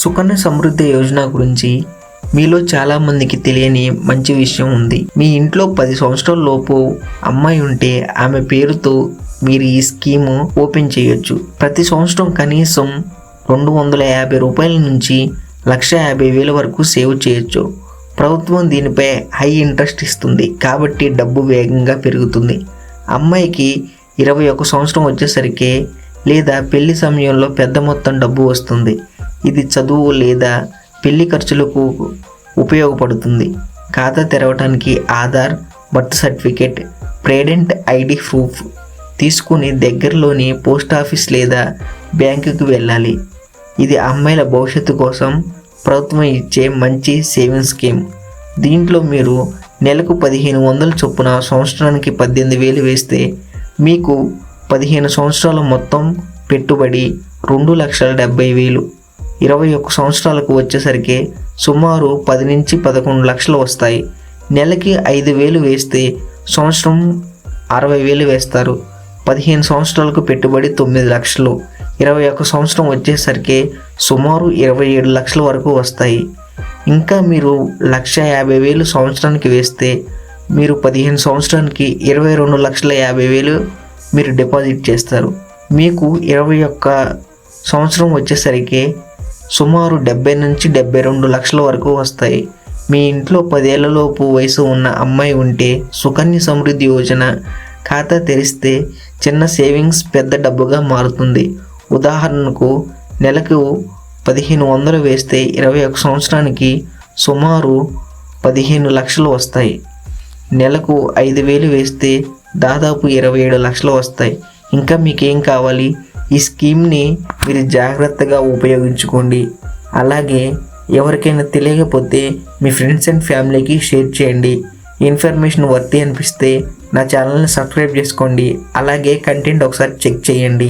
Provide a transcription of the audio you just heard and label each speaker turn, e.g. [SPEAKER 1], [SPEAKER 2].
[SPEAKER 1] సుకన్య సమృద్ధి యోజన గురించి మీలో చాలామందికి తెలియని మంచి విషయం ఉంది. మీ ఇంట్లో 10 సంవత్సరాల లోపు అమ్మాయి ఉంటే ఆమె పేరుతో మీరు ఈ స్కీము ఓపెన్ చేయొచ్చు. ప్రతి సంవత్సరం కనీసం 250 రూపాయల నుంచి 1,50,000 వరకు సేవ్ చేయొచ్చు. ప్రభుత్వం దీనిపై హై ఇంట్రెస్ట్ ఇస్తుంది కాబట్టి డబ్బు వేగంగా పెరుగుతుంది. అమ్మాయికి 21 సంవత్సరం వచ్చేసరికి లేదా పెళ్లి సమయంలో పెద్ద మొత్తం డబ్బు వస్తుంది. ఇది చదువు లేదా పెళ్లి ఖర్చులకు ఉపయోగపడుతుంది. ఖాతా తెరవడానికి Aadhaar, birth certificate, parent ID proof తీసుకుని దగ్గరలోని పోస్ట్ ఆఫీస్ లేదా బ్యాంకుకి వెళ్ళాలి. ఇది అమ్మాయిల భవిష్యత్తు కోసం ప్రభుత్వం ఇచ్చే మంచి సేవింగ్ స్కీమ్. దీంట్లో మీరు నెలకు 1,500 చొప్పున సంవత్సరానికి 18,000 వేస్తే మీకు 15 సంవత్సరాల మొత్తం పెట్టుబడి 2,70,000. 21 సంవత్సరాలకు వచ్చేసరికి సుమారు 10 నుంచి 11 లక్షలు వస్తాయి. నెలకి 5,000 వేస్తే సంవత్సరం 60,000 వేస్తారు. 15 సంవత్సరాలకు పెట్టుబడి 9 లక్షలు. 21 సంవత్సరం వచ్చేసరికి సుమారు 27 లక్షల వరకు వస్తాయి. ఇంకా మీరు 1,50,000 సంవత్సరానికి వేస్తే మీరు 15 సంవత్సరానికి 22,50,000 మీరు డిపాజిట్ చేస్తారు. మీకు 21 సంవత్సరం వచ్చేసరికి సుమారు 70 నుంచి 72 లక్షల వరకు వస్తాయి. మీ ఇంట్లో 10 ఏళ్లలోపు వయసు ఉన్న అమ్మాయి ఉంటే సుకన్య సమృద్ధి యోజన ఖాతా తెరిస్తే చిన్న సేవింగ్స్ పెద్ద డబ్బుగా మారుతుంది. ఉదాహరణకు నెలకు 1,500 వేస్తే 21 సంవత్సరానికి సుమారు 15 లక్షలు వస్తాయి. నెలకు 5,000 వేస్తే దాదాపు 27 లక్షలు వస్తాయి. ఇంకా మీకేం కావాలి? ఈ స్కీమ్ని మీరు జాగ్రత్తగా ఉపయోగించుకోండి. అలాగే ఎవరికైనా తెలియకపోతే మీ ఫ్రెండ్స్ అండ్ ఫ్యామిలీకి షేర్ చేయండి. ఇన్ఫర్మేషన్ వర్తి అనిపిస్తే నా ఛానల్ని సబ్స్క్రైబ్ చేసుకోండి. అలాగే కంటెంట్ ఒకసారి చెక్ చేయండి.